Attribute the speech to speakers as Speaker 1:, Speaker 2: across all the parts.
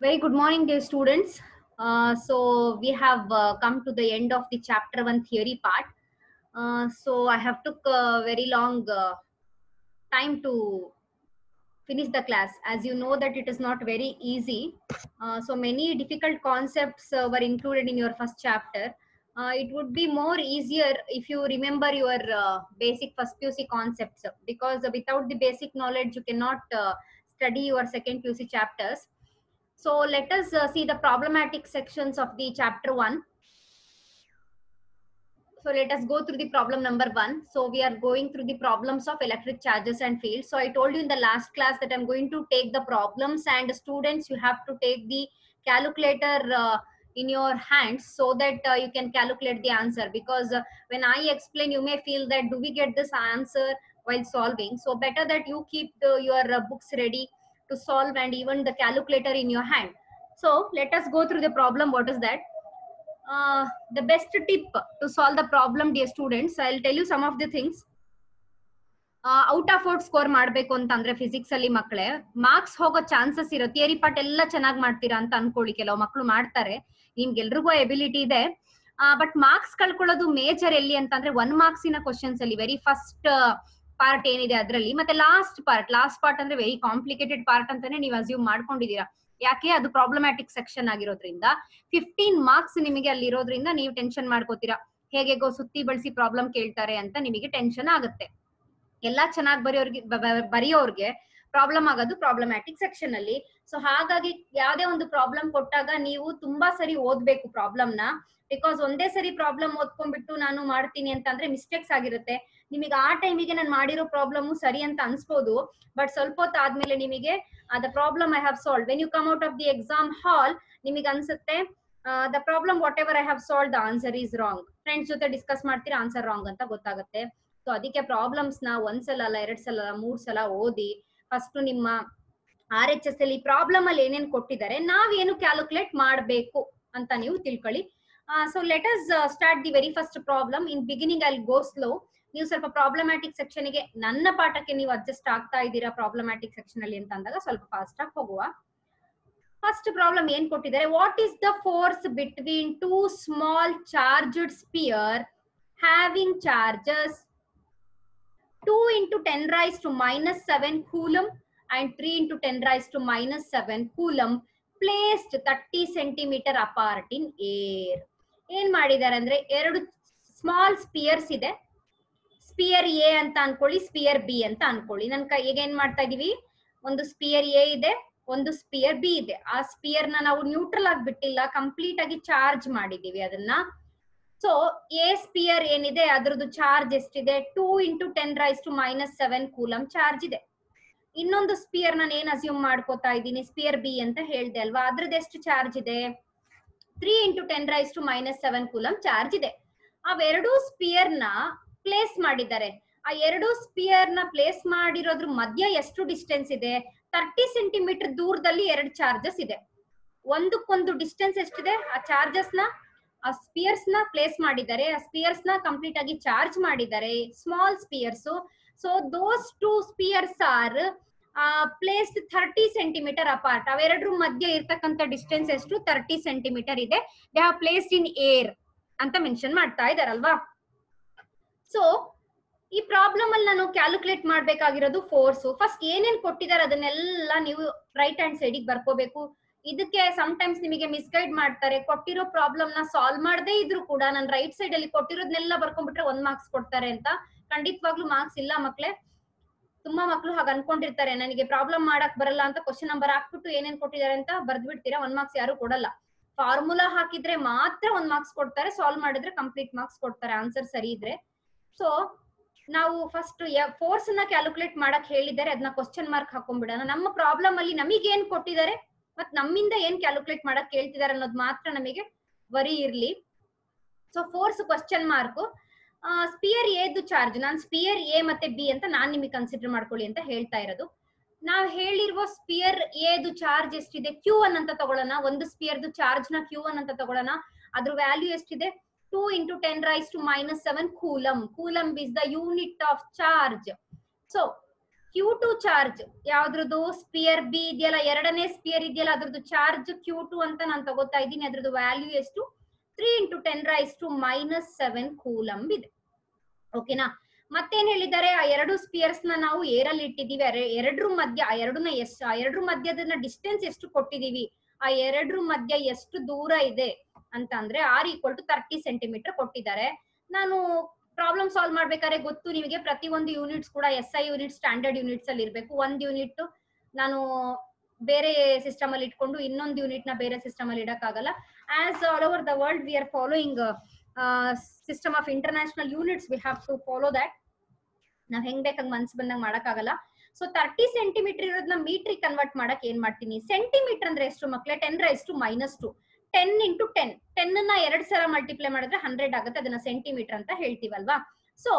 Speaker 1: Very good morning, dear students. So we have come to the end of the chapter 1 theory part. So I have took a very long time to finish the class. As you know that it is not very easy. So many difficult concepts were included in your first chapter. It would be more easier if you remember your basic first PUC concepts, because without the basic knowledge you cannot study your second PUC chapters. So let us see the problematic sections of the chapter 1. So let us go through the problem number 1. So we are going through the problems of electric charges and fields. So I told you in the last class that I'm going to take the problems, and students, you have to take the calculator in your hands so that you can calculate the answer, because when I explain you may feel that do we get this answer while solving. So better that you keep your books ready to solve, and even the calculator in your hand. So let us go through the problem. What is that? The best tip to solve the problem, dear students, I'll tell you some of the things. Out of out score ಮಾಡಬೇಕು ಅಂತಂದ್ರೆ physics ಅಲ್ಲಿ ಮಕ್ಕಳೇ marks ಹೋಗೋ chances ಇರೋ. Theory part ಎಲ್ಲ ಚೆನ್ನಾಗಿ ಮಾಡ್ತೀರಾ ಅಂತ ಅನ್ಕೊಳ್ಳಿ, ಕೆಲವು ಮಕ್ಕಳು ಮಾಡ್ತಾರೆ, ನಿಮ್ಗೆಲ್ರಿಗೂ ಎಬಿಲಿಟಿ ಇದೆ. ಬಟ್ ಮಾರ್ಕ್ಸ್ ಕಳ್ಕೊಳ್ಳೋದು ಮೇಜರ್ ಎಲ್ಲಿ ಅಂತಂದ್ರೆ 1 ಮಾರ್ಕ್ಸಿನ ಕ್ವಶನ್ಸ್ ಅಲ್ಲಿ ವೆರಿ ಫಸ್ಟ್ ಪಾರ್ಟ್ ಏನಿದೆ ಅದರಲ್ಲಿ, ಮತ್ತೆ ಲಾಸ್ಟ್ ಪಾರ್ಟ್ ಅಂದ್ರೆ ವೆರಿ ಕಾಂಪ್ಲಿಕೇಟೆಡ್ ಪಾರ್ಟ್ ಅಂತಾನೆ ನೀವು ಅಸ್ಯೂಮ್ ಮಾಡ್ಕೊಂಡಿದೀರಾ. ಯಾಕೆ? ಅದು ಪ್ರಾಬ್ಲಮ್ಯಾಟಿಕ್ ಸೆಕ್ಷನ್ ಆಗಿರೋದ್ರಿಂದ 15 ಮಾರ್ಕ್ಸ್ ನಿಮಗೆ ಅಲ್ಲಿ ಇರೋದ್ರಿಂದ ನೀವು ಟೆನ್ಷನ್ ಮಾಡ್ಕೋತೀರಾ, ಹೇಗೆಗೋ ಸುತ್ತಿ ಬಳಸಿ ಪ್ರಾಬ್ಲಮ್ ಕೇಳ್ತಾರೆ ಅಂತ ನಿಮಗೆ ಟೆನ್ಷನ್ ಆಗುತ್ತೆ. ಎಲ್ಲಾ ಚೆನ್ನಾಗಿ ಬರೆಯೋರ್ಗೆ ಪ್ರಾಬ್ಲಮ್ ಆಗೋದು ಪ್ರಾಬ್ಲಮ್ಯಾಟಿಕ್ ಸೆಕ್ಷನ್ ಅಲ್ಲಿ. ಸೊ ಹಾಗಾಗಿ ಯಾವ್ದೇ ಒಂದು ಪ್ರಾಬ್ಲಮ್ ಕೊಟ್ಟಾಗ ನೀವು ತುಂಬಾ ಸರಿ ಓದ್ಬೇಕು ಪ್ರಾಬ್ಲಮ್ನ, ಬಿಕಾಸ್ ಒಂದೇ ಸರಿ ಪ್ರಾಬ್ಲಮ್ ಓದ್ಕೊಂಡ್ಬಿಟ್ಟು ನಾನು ಮಾಡ್ತೀನಿ ಅಂತಂದ್ರೆ ಮಿಸ್ಟೇಕ್ಸ್ ಆಗಿರುತ್ತೆ. ನಿಮಗೆ ಆ ಟೈಮಿಗೆ ನಾನು ಮಾಡಿರೋ ಪ್ರಾಬ್ಲಮ್ ಸರಿ ಅಂತ ಅನ್ಸ್ಬೋದು, ಬಟ್ ಸ್ವಲ್ಪ ಹೊತ್ತಾದ್ಮೇಲೆ ನಿಮಗೆ the problem I have solve, when you come out of the exam hall ನಿಮಗೆ ಅನ್ಸುತ್ತೆ the problem whatever I have solve the answer is wrong. Friends ಜೊತೆ ಡಿಸ್ಕಸ್ ಮಾಡ್ತೀರಾ, ಆನ್ಸರ್ ರಾಂಗ್ ಅಂತ ಗೊತ್ತಾಗುತ್ತೆ. ಸೊ ಅದಕ್ಕೆ ಪ್ರಾಬ್ಲಮ್ಸ್ ನ ಒಂದ್ಸಲ ಅಲ್ಲ, 2 ಸಲ ಅಲ್ಲ, 3 ಸಲ ಓದಿ ಫಸ್ಟ್ ನಿಮ್ಮ RHS ಅಲ್ಲಿ ಪ್ರಾಬ್ಲಮ್ ಅಲ್ಲಿ ಏನೇನ್ ಕೊಟ್ಟಿದ್ದಾರೆ, ನಾವೇನು ಕ್ಯಾಲ್ಕುಲೇಟ್ ಮಾಡಬೇಕು ಅಂತ ನೀವು ತಿಳ್ಕೊಳ್ಳಿ. So let us start the very first problem. In beginning I go slow. ನೀವು ಸ್ವಲ್ಪ ಪ್ರಾಬ್ಲಮ್ಯಾಟಿಕ್ ಸೆಕ್ಷನ್ ಗೆ ನನ್ನ ಪಾಠಕ್ಕೆ ನೀವು ಅಡ್ಜಸ್ಟ್ ಆಗ್ತಾ ಇದ್ದೀರಾ ಪ್ರಾಬ್ಲಮ್ಯಾಟಿಕ್ ಸೆಕ್ಷನ್ ಅಲ್ಲಿ ಅಂತ ಅಂದಾಗ ಸ್ವಲ್ಪ ಫಾಸ್ಟ್ ಆಗಿ ಹೋಗುವ. ಫಸ್ಟ್ ಪ್ರಾಬ್ಲಮ್ ಏನ್ ಕೊಟ್ಟಿದ್ದಾರೆ, what is the force between 2 small charged sphere having charges 2 into 10 raised to minus 7 coulomb and 3 into 10 raised to minus 7 coulomb placed 30 centimeter apart in air. ಏನ್ ಮಾಡಿದ್ದಾರೆ ಅಂದ್ರೆ, 2 ಸ್ಮಾಲ್ ಸ್ಪಿಯರ್ಸ್ ಇದೆ. Spear A ಅಂತ ಅನ್ಕೊಳ್ಳಿ, spear B ಅಂತ ಅನ್ಕೊಳ್ಳಿ. ನನ್ ಈಗ ಏನ್ ಮಾಡ್ತಾ ಇದೀವಿ, ಒಂದು ಸ್ಪಿಯರ್ ಎ ಇದೆ, ಒಂದು ಸ್ಪಿಯರ್ ಬಿ ಇದೆ. ಆ ಸ್ಪಿಯರ್ ನ ನಾವು ನ್ಯೂಟ್ರಲ್ ಆಗಿ ಬಿಟ್ಟಿಲ್ಲ, ಕಂಪ್ಲೀಟ್ ಆಗಿ ಚಾರ್ಜ್ ಮಾಡಿದೀವಿ ಅದನ್ನ. ಸೊ ಎ ಸ್ಪಿಯರ್ ಏನಿದೆ ಅದ್ರದ್ದು ಚಾರ್ಜ್ ಎಷ್ಟಿದೆ, 2 into 10 raised to minus 7 coulomb charge ಇದೆ. ಇನ್ನೊಂದು ಸ್ಪಿಯರ್ ನಾನು ಏನ್ ಅಸ್ಯೂಮ್ ಮಾಡ್ಕೋತಾ ಇದ್ದೀನಿ, ಸ್ಪಿಯರ್ ಬಿ ಅಂತ ಹೇಳ್ದೆ ಅಲ್ವಾ, ಅದ್ರದ್ದು ಎಷ್ಟು ಚಾರ್ಜ್ ಇದೆ, 3 into 10 raised to minus 7 coulomb charge ಇದೆ. ಅವೆರಡೂ ಸ್ಪಿಯರ್ ನ ಪ್ಲೇಸ್ ಮಾಡಿದ್ದಾರೆ. ಆ 2 ಸ್ಪಿಯರ್ ನ ಪ್ಲೇಸ್ ಮಾಡಿರೋದ್ರ ಮಧ್ಯ ಎಷ್ಟು ಡಿಸ್ಟೆನ್ಸ್ ಇದೆ, 30 ಸೆಂಟಿಮೀಟರ್ ದೂರದಲ್ಲಿ 2 ಚಾರ್ಜಸ್ ಇದೆ. ಒಂದಕ್ಕೊಂದು ಡಿಸ್ಟೆನ್ಸ್ ಎಷ್ಟಿದೆ, ಆ ಚಾರ್ಜಸ್ ನ ಆ ಸ್ಪಿಯರ್ಸ್ ನ ಪ್ಲೇಸ್ ಮಾಡಿದ್ದಾರೆ, ಆ ಸ್ಪಿಯರ್ಸ್ ನ ಕಂಪ್ಲೀಟ್ ಆಗಿ ಚಾರ್ಜ್ ಮಾಡಿದ್ದಾರೆ, small spheres. So those 2 spheres are placed 30 centimetre apart. ಅವೆರಡರ ಮಧ್ಯೆ ಇರ್ತಕ್ಕಂಥ ಡಿಸ್ಟೆನ್ಸ್ ಎಷ್ಟು, 30 ಸೆಂಟಿಮೀಟರ್ ಇದೆ. They have placed in air ಅಂತ ಮೆನ್ಷನ್ ಮಾಡ್ತಾ ಇದಾರಲ್ವಾ. ಸೊ ಈ ಪ್ರಾಬ್ಲಮ್ ಅಲ್ಲಿ ನಾನು ಕ್ಯಾಲ್ಕುಲೇಟ್ ಮಾಡ್ಬೇಕಾಗಿರೋದು ಫೋರ್ಸ್. ಫಸ್ಟ್ ಏನೇನ್ ಕೊಟ್ಟಿದ್ದಾರೆ ಅದನ್ನೆಲ್ಲ ನೀವು ರೈಟ್ ಹ್ಯಾಂಡ್ ಸೈಡಿಗೆ ಬರ್ಕೋಬೇಕು. ಇದಕ್ಕೆ ಸಮ್ಟೈಮ್ಸ್ ನಿಮಗೆ ಮಿಸ್ಗೈಡ್ ಮಾಡ್ತಾರೆ, ಕೊಟ್ಟಿರೋ ಪ್ರಾಬ್ಲಮ್ ನ ಸಾಲ್ವ್ ಮಾಡದೇ ಇದ್ರು ಕೂಡ ನಾನು ರೈಟ್ ಸೈಡ್ ಅಲ್ಲಿ ಕೊಟ್ಟಿರೋದನ್ನೆಲ್ಲ ಬರ್ಕೊಂಡ್ಬಿಟ್ರೆ 1 ಮಾರ್ಕ್ಸ್ ಕೊಡ್ತಾರೆ ಅಂತ. ಖಂಡಿತವಾಗ್ಲೂ ಮಾರ್ಕ್ಸ್ ಇಲ್ಲ ಮಕ್ಳೇ. ತುಂಬಾ ಮಕ್ಳು ಹಾಗೆ ಅನ್ಕೊಂಡಿರ್ತಾರೆ, ನನಗೆ ಪ್ರಾಬ್ಲಮ್ ಮಾಡಕ್ ಬರಲ್ಲ ಅಂತ ಕ್ವಶನ್ ನಂಬರ್ ಹಾಕ್ಬಿಟ್ಟು ಏನೇನ್ ಕೊಟ್ಟಿದ್ದಾರೆ ಅಂತ ಬರ್ದ್ಬಿಡ್ತೀರಾ, 1 ಮಾರ್ಕ್ಸ್ ಯಾರು ಕೊಡಲ್ಲ. ಫಾರ್ಮುಲಾ ಹಾಕಿದ್ರೆ ಮಾತ್ರ 1 ಮಾರ್ಕ್ಸ್ ಕೊಡ್ತಾರೆ, ಸಾಲ್ವ್ ಮಾಡಿದ್ರೆ ಕಂಪ್ಲೀಟ್ ಮಾರ್ಕ್ಸ್ ಕೊಡ್ತಾರೆ ಆನ್ಸರ್ ಸರಿ ಇದ್ರೆ. ಸೊ ನಾವು ಫಸ್ಟ್ ಫೋರ್ಸ್ ನ ಕ್ಯಾಲ್ಕುಲೇಟ್ ಮಾಡಕ್ ಹೇಳಿದ್ದಾರೆ, ಅದನ್ನ ಕ್ವಶನ್ ಮಾರ್ಕ್ ಹಾಕೊಂಡ್ಬಿಡೋಣ. ನಮ್ಮ ಪ್ರಾಬ್ಲಮ್ ಅಲ್ಲಿ ನಮಗೆ ಏನ್ ಕೊಟ್ಟಿದ್ದಾರೆ ಮತ್ ನಮ್ಮಿಂದ ಏನ್ ಕ್ಯಾಲ್ಕುಲೇಟ್ ಮಾಡಕ್ ಕೇಳ್ತಿದಾರೆ ಅನ್ನೋದು ಮಾತ್ರ ನಮಗೆ ವರಿ ಇರ್ಲಿ. So force question mark, sphere ಎದು ಚಾರ್ಜ್, ನಾನು ಸ್ಪಿಯರ್ ಎ ಮತ್ತೆ ಬಿ ಅಂತ ನಾನ್ ನಿಮಗೆ ಕನ್ಸಿಡರ್ ಮಾಡ್ಕೊಳ್ಳಿ ಅಂತ ಹೇಳ್ತಾ ಇರೋದು. ನಾವ್ ಹೇಳಿರುವ ಸ್ಪಿಯರ್ ಎದು ಚಾರ್ಜ್ ಎಷ್ಟಿದೆ, Q1 ಅಂತ ತಗೊಳ್ಳೋಣ. ಒಂದು ಸ್ಪಿಯರ್ದು ಚಾರ್ಜ್ ನ Q1 ಅಂತ ತಗೊಳ್ಳೋಣ. ಅದ್ರ ವ್ಯಾಲ್ಯೂ ಎಷ್ಟಿದೆ, 2 into 10 raised to minus 7 coulomb. Coulomb is the unit of charge. So Q2 charge ಯಾವ್ದ್ರದ್ದು ಸ್ಪಿಯರ್ ಬಿ ಇದೆಯಲ್ಲ, ಎರಡನೇ ಸ್ಪಿಯರ್ ಇದೆಯಲ್ಲ ಅದ್ರದ್ದು ಚಾರ್ಜ್ Q2 ಅಂತ ನಾನು ತಗೋತಾ ಇದ್ದೀನಿ. ಅದ್ರದ್ದು ವ್ಯಾಲ್ಯೂ ಎಷ್ಟು? 3 × 10⁻⁷ ಕೂಲಂಬ್ ಇದೆ. ಓಕೆನಾ? ಮತ್ತೇನ್ ಹೇಳಿದ್ದಾರೆ, ಆ ಎರಡು ಸ್ಪಿಯರ್ಸ್ ನ ನಾವು ಏರಲ್ಲಿ ಇಟ್ಟಿದೀವಿ, ಎರಡ್ರ ಮಧ್ಯ ಆ ಎರಡ್ರ ಮಧ್ಯದ ಡಿಸ್ಟೆನ್ಸ್ ಎಷ್ಟು ಕೊಟ್ಟಿದೀವಿ, ಆ ಎರಡ್ರ ಮಧ್ಯ ಎಷ್ಟು ದೂರ ಇದೆ ಅಂತ ಅಂದ್ರೆ R = 30 ಸೆಂಟಿಮೀಟರ್ ಕೊಟ್ಟಿದ್ದಾರೆ. ನಾನು ಪ್ರಾಬ್ಲಮ್ ಸಾಲ್ವ್ ಮಾಡ್ಬೇಕಾದ್ರೆ ಗೊತ್ತು ನಿಮಗೆ, ಪ್ರತಿ ಒಂದು ಯೂನಿಟ್ಸ್ ಕೂಡ SI ಯೂನಿಟ್ ಸ್ಟ್ಯಾಂಡರ್ಡ್ ಯೂನಿಟ್ಸ್ ಅಲ್ಲಿ ಇರಬೇಕು. ಒಂದು ಯೂನಿಟ್ ನಾನು ಬೇರೆ ಸಿಸ್ಟಮ್ ಅಲ್ಲಿ ಇಟ್ಕೊಂಡು ಇನ್ನೊಂದು ಯೂನಿಟ್ ನ ಬೇರೆ ಸಿಸ್ಟಮ್ ಅಲ್ಲಿ ಇಡಕ್ಕಾಗಲ್ಲ. As all over the world we are following system of international units, we have to follow that. ನಾವ್ ಹೆಂಗ್ ಬೇಕಂಗ್ ಮನ್ಸ್ ಬಂದಂಗ್ ಮಾಡಕ್ಕಾಗಲ್ಲ. ಸೊ 30 ಸೆಂಟಿಮೀಟರ್ ಇರೋದನ್ನ ಮೀಟ್ರಿಗೆ ಕನ್ವರ್ಟ್ ಮಾಡಕ್ ಏನ್ ಮಾಡ್ತೀನಿ, ಸೆಂಟಿಮೀಟರ್ ಅಂದ್ರೆ ಎಷ್ಟು ಮಕ್ಳೆ? 10⁻². 10 × 10, 10 ನ 2 ಸಲ ಮಲ್ಟಿಪ್ಲೈ ಮಾಡಿದ್ರೆ 100 ಆಗುತ್ತೆ. ಅದನ್ನ ಸೆಂಟಿಮೀಟರ್ ಅಂತ ಹೇಳ್ತೀವಲ್ವಾ. ಸೊ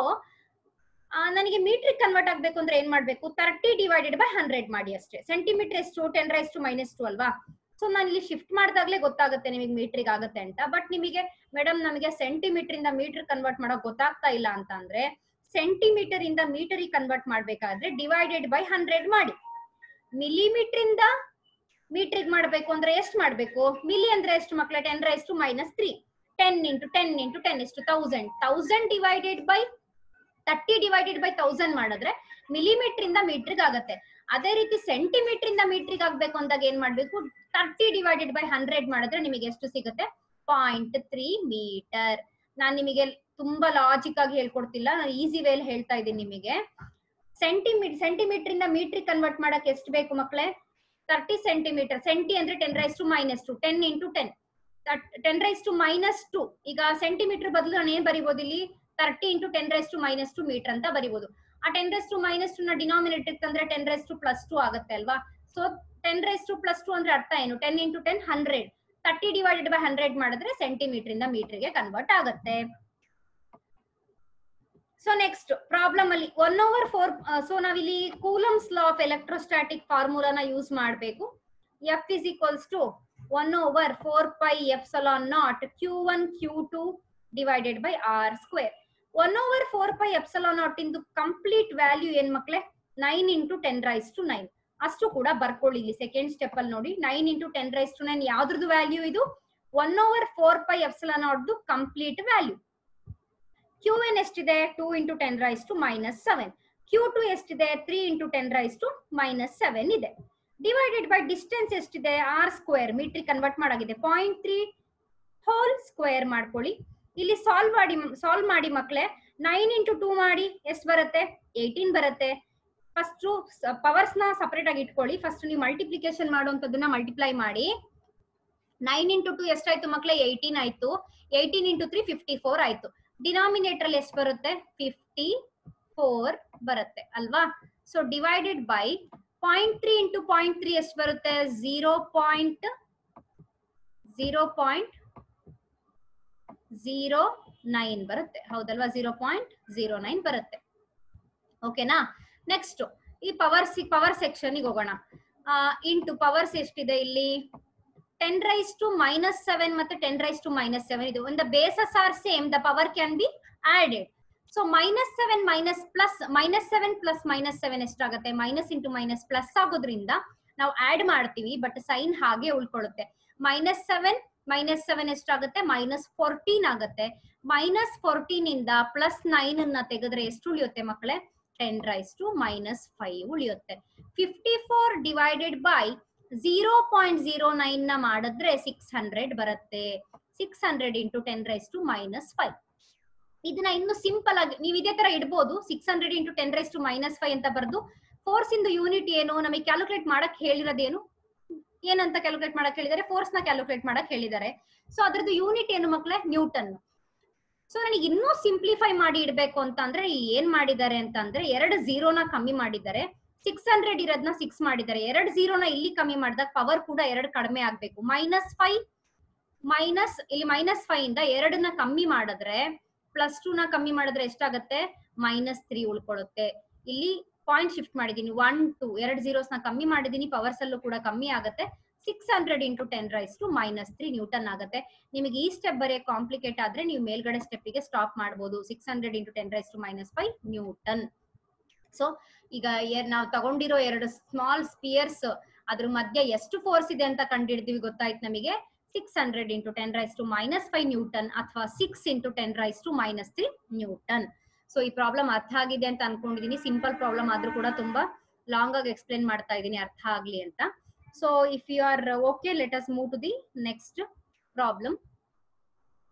Speaker 1: ನನಗೆ ಮೀಟ್ರಿಗೆ ಕನ್ವರ್ಟ್ ಆಗ್ಬೇಕು ಅಂದ್ರೆ ಏನ್ ಮಾಡ್ಬೇಕು? 30 / 100 ಮಾಡಿ ಅಷ್ಟೇ. ಸೆಂಟಿಮೀಟರ್ ಎಷ್ಟು? 10⁻² ಅಲ್ವಾ. ಸೊ ನಾನು ಇಲ್ಲಿ ಶಿಫ್ಟ್ ಮಾಡಿದಾಗ್ಲೇ ಗೊತ್ತಾಗುತ್ತೆ ನಿಮಗೆ ಮೀಟ್ರಿಗೆ ಆಗುತ್ತೆ ಅಂತ. ಬಟ್ ನಿಮಗೆ ಮೇಡಮ್ ನಮಗೆ ಸೆಂಟಿಮೀಟರ್ ಇಂದ ಮೀಟರ್ ಕನ್ವರ್ಟ್ ಮಾಡಕ್ ಗೊತ್ತಾಗ್ತಾ ಇಲ್ಲ ಅಂತ ಅಂದ್ರೆ, ಸೆಂಟಿಮೀಟರ್ ಇಂದ ಮೀಟರಿಗೆ ಕನ್ವರ್ಟ್ ಮಾಡ್ಬೇಕಾದ್ರೆ /100 ಮಾಡಿ. ಮಿಲಿಮೀಟರ್ ಇಂದ ಮೀಟ್ರಿಗೆ ಮಾಡ್ಬೇಕು ಅಂದ್ರೆ ಎಷ್ಟು ಮಾಡ್ಬೇಕು? ಮಿಲಿ ಅಂದ್ರೆ ಎಷ್ಟು ಮಕ್ಳೆ? 10⁻³ 10 × 10 × 10 ಎಷ್ಟು? 1000. 1000 / 30 / 1000 ಮಾಡಿದ್ರೆ ಮಿಲಿಮೀಟರ್ ಇಂದ ಮೀಟ್ರಿಗೆ ಆಗತ್ತೆ. ಅದೇ ರೀತಿ ಸೆಂಟಿಮೀಟರ್ ಇಂದ ಮೀಟ್ರಿಗೆ ಆಗ್ಬೇಕು ಅಂದಾಗ ಏನ್ ಮಾಡ್ಬೇಕು? 30 / 100 ಮಾಡಿದ್ರೆ ನಿಮಗೆ ಎಷ್ಟು ಸಿಗುತ್ತೆ? 0.3 ಮೀಟರ್. ನಾನ್ ನಿಮಗೆ ತುಂಬಾ ಲಾಜಿಕ್ ಆಗಿ ಹೇಳ್ಕೊಡ್ತಿಲ್ಲ, ನಾನು ಈಸಿ ವೇಲ್ ಹೇಳ್ತಾ ಇದ್ದೀನಿ ನಿಮಗೆ. ಸೆಂಟಿಮೀಟರ್ ಇಂದ ಮೀಟ್ರಿಗೆ ಕನ್ವರ್ಟ್ ಮಾಡಕ್ ಎಷ್ಟು ಬೇಕು ಮಕ್ಳೆ? 30 ಸೆಂಟಿಮೀಟರ್. ಸೆಂಟಿ ಅಂದ್ರೆ 10⁻², 10 × 10, 10⁻². ಈಗ ಸೆಂಟಿಮೀಟರ್ ಬದಲು ನಾನು ಏನ್ ಬರಿಬಹುದು ಇಲ್ಲಿ? 30 × 10⁻² ಮೀಟರ್ ಅಂತ ಬರಿಬಹುದು. ಆ 10⁻² ನ ಡಿನಾಮಿನೇಟರ್ ತಂದ್ರೆ 10⁻+2 ಆಗುತ್ತೆ ಅಲ್ವಾ. ಸೊ 10⁻+2 ಅಂದ್ರೆ ಅರ್ಥ ಏನು? 10 × 10 100. 30 / 100 ಮಾಡಿದ್ರೆ ಸೆಂಟಿಮೀಟರ್ ಇಂದ ಮೀಟರ್ಗೆ ಕನ್ವರ್ಟ್ ಆಗುತ್ತೆ. ಸೊ ನೆಕ್ಸ್ಟ್ ಪ್ರಾಬ್ಲಮ್ ಅಲ್ಲಿ 1/4. ಸೊ ನಾವಿಲ್ಲಿ ಕೂಲಂಬ್ಸ್ ಲಾ ಆಫ್ ಎಲೆಕ್ಟ್ರೋಸ್ಟಾಟಿಕ್ ಫಾರ್ಮುಲಾನ ಯೂಸ್ ಮಾಡಬೇಕು. F = 1/4πε0 Q1 Q2 / R². 1/4πε0 ಇಂದು ಕಂಪ್ಲೀಟ್ ವ್ಯಾಲ್ಯೂ ಏನ್ ಮಕ್ಳೆ? 9 × 10⁻⁹. ಅಷ್ಟು ಕೂಡ ಬರ್ಕೊಳ್ಳಿ ಇಲ್ಲಿ ಸೆಕೆಂಡ್ ಸ್ಟೆಪ್ ಅಲ್ಲಿ ನೋಡಿ. 9 × 10⁻⁹ ಯಾವ್ದ್ರದ್ದು ವ್ಯಾಲ್ಯೂ ಇದು? 1/4πε0 ಕಂಪ್ಲೀಟ್ ವ್ಯಾಲ್ಯೂ. Qn ಎಷ್ಟಿದೆ? 2 × 10⁻⁻7. Q2 ಎಷ್ಟಿದೆ? 3 × 10⁻⁻7 ಇದೆ. ಡಿವೈಡೆಡ್ ಬೈ ಡಿಸ್ಟೆನ್ಸ್ ಎಷ್ಟಿದೆ? R² ಮೀಟ್ರಿಗೆ ಕನ್ವರ್ಟ್ ಮಾಡಾಗಿದೆ. 0.3 ಹೋಲ್ ಸ್ಕ್ವೇರ್ ಮಾಡ್ಕೊಳ್ಳಿ. ಇಲ್ಲಿ ಸಾಲ್ವ್ ಮಾಡಿ ಮಕ್ಳೆ. 9 × 2 ಮಾಡಿ ಎಷ್ಟು ಬರುತ್ತೆ? 18 ಬರುತ್ತೆ. ಫಸ್ಟ್ ಪವರ್ಸ್ ನ ಸಪರೇಟ್ ಆಗಿ ಇಟ್ಕೊಳ್ಳಿ. ಫಸ್ಟ್ ನೀವು ಮಲ್ಟಿಪ್ಲಿಕೇಶನ್ ಮಾಡುವಂತದನ್ನ ಮಲ್ಟಿಪ್ಲೈ ಮಾಡಿ. 9 × 2 ಎಷ್ಟಾಯ್ತು ಮಕ್ಳೆ? 18 ಆಯ್ತು. 18 × 3 54 ಆಯ್ತು. ಡಿನಾಮಿನೇಟರ್ ಅಲ್ಲಿ ಎಷ್ಟು ಬರುತ್ತೆ? 54 ಬರುತ್ತೆ ಅಲ್ವಾ. ಸೊ ಡಿವೈಡೆಡ್ ಬೈ 0.3 × 0.3 ಎಷ್ಟು ಬರುತ್ತೆ? 0.09 ಬರುತ್ತೆ. ಹೌದಲ್ವಾ? 0.09 ಬರುತ್ತೆ. ಓಕೆನಾ? ನೆಕ್ಸ್ಟ್ ಈ ಪವರ್ ಸೆಕ್ಷನ್ ಗೆ ಹೋಗೋಣ. ಇಂಟು ಪವರ್ಸ್ ಎಷ್ಟಿದೆ ಇಲ್ಲಿ? 10⁻⁻7 ಮತ್ತೆ 10⁻⁻7 ಇದು. When the bases are same, the power can be added. So -7 plus -7 ಎಷ್ಟಾಗುತ್ತೆ? ಮೈನಸ್ ಇಂಟು ಮೈನಸ್ ಪ್ಲಸ್ ಆಗೋದ್ರಿಂದ ನಾವು ಆಡ್ ಮಾಡ್ತೀವಿ, ಬಟ್ ಸೈನ್ ಹಾಗೆ ಉಳ್ಕೊಳ್ಳುತ್ತೆ. -7 ಎಷ್ಟಾಗುತ್ತೆ? -14 ಆಗುತ್ತೆ. -14 ಇಂದ +9 ಅನ್ನ ತೆಗೆದ್ರೆ ಎಷ್ಟು ಉಳಿಯುತ್ತೆ ಮಕ್ಕಳೇ? 10⁻⁻5 ಉಳಿಯುತ್ತೆ. 54 ಡಿವೈಡೆಡ್ ಬೈ 0.09 ನ ಮಾಡಿದ್ರೆ 600 ಬರುತ್ತೆ. 600 × 10⁻⁻5. ಇದನ್ನ ಇನ್ನು ಸಿಂಪಲ್ ಆಗಿ ನೀವು ಇದೇ ತರ ಇಡ್ಬೋದು. 600 × 10⁻⁻5 ಅಂತ ಬರ್ದು ಫೋರ್ಸ್ ಇಂದು ಯೂನಿಟ್ ಏನು ನಮಗೆ ಕ್ಯಾಲ್ಕುಲೇಟ್ ಮಾಡಕ್ ಹೇಳಿರೋದೇನು? ಏನಂತ ಕ್ಯಾಲ್ಕುಲೇಟ್ ಮಾಡಕ್ ಹೇಳಿದ್ದಾರೆ? ಫೋರ್ಸ್ ನ ಕ್ಯಾಲ್ಕುಲೇಟ್ ಮಾಡಕ್ ಹೇಳಿದ್ದಾರೆ. ಸೊ ಅದ್ರದ್ದು ಯೂನಿಟ್ ಏನು ಮಕ್ಳೆ? ನ್ಯೂಟನ್. ಸೊ ನನಗೆ ಇನ್ನೂ ಸಿಂಪ್ಲಿಫೈ ಮಾಡಿ ಇಡ್ಬೇಕು ಅಂತ ಅಂದ್ರೆ ಏನ್ ಮಾಡಿದ್ದಾರೆ ಅಂತ ಅಂದ್ರೆ 2 0ನ ಕಮ್ಮಿ ಮಾಡಿದ್ದಾರೆ. 600 ಇರೋದನ್ನ 6 ಮಾಡಿದ್ದಾರೆ. 2 0ನ ಇಲ್ಲಿ ಕಮ್ಮಿ ಮಾಡಿದಾಗ ಪವರ್ ಕೂಡ 2 ಕಡಿಮೆ ಆಗ್ಬೇಕು. -5 ಇಲ್ಲಿ -5 ಇಂದ 2ನ ಕಮ್ಮಿ ಮಾಡಿದ್ರೆ +2ನ ಕಮ್ಮಿ ಮಾಡಿದ್ರೆ ಎಷ್ಟಾಗತ್ತೆ? -3 ಉಳ್ಕೊಳ್ಳುತ್ತೆ. ಇಲ್ಲಿ ಪಾಯಿಂಟ್ ಶಿಫ್ಟ್ ಮಾಡಿದೀನಿ. 1 2 2 0ನ ಕಮ್ಮಿ ಮಾಡಿದೀನಿ. ಪವರ್ಸ್ ಅಲ್ಲೂ ಕೂಡ ಕಮ್ಮಿ ಆಗುತ್ತೆ. 600 × 10⁻⁻3 ನ್ಯೂಟನ್ ಆಗುತ್ತೆ. ನಿಮಗೆ ಈ ಸ್ಟೆಪ್ ಬರೀ ಕಾಂಪ್ಲಿಕೇಟ್ ಆದ್ರೆ ನೀವು ಮೇಲ್ಗಡೆ ಸ್ಟೆಪ್ ಗೆ ಸ್ಟಾಪ್ ಮಾಡಬಹುದು. 600 × 10⁻⁻5 ನ್ಯೂಟನ್. ಸೊ ಈಗ ನಾವು ತಗೊಂಡಿರೋ ಎರಡು ಸ್ಮಾಲ್ ಸ್ಪಿಯರ್ಸ್ ಅದ್ರ ಮಧ್ಯೆ ಎಷ್ಟು ಫೋರ್ಸ್ ಇದೆ ಅಂತ ಕಂಡಿಡ್ತೀವಿ ಗೊತ್ತಾಯ್ತು ನಮಗೆ 600 into 10⁻⁻5 ನ್ಯೂಟನ್ ಅಥವಾ 6 into 10⁻⁻3 ನ್ಯೂಟನ್. ಸೊ ಈ ಪ್ರಾಬ್ಲಮ್ ಅರ್ಥ ಆಗಿದೆ ಅಂತ ಅನ್ಕೊಂಡಿದೀನಿ. ಸಿಂಪಲ್ ಪ್ರಾಬ್ಲಮ್ ಆದ್ರೂ ಕೂಡ ತುಂಬಾ ಲಾಂಗ್ ಆಗಿ ಎಕ್ಸ್ಪ್ಲೇನ್ ಮಾಡ್ತಾ ಇದೀನಿ ಅರ್ಥ ಆಗ್ಲಿ ಅಂತ. So if you are okay, let us move to the next problem.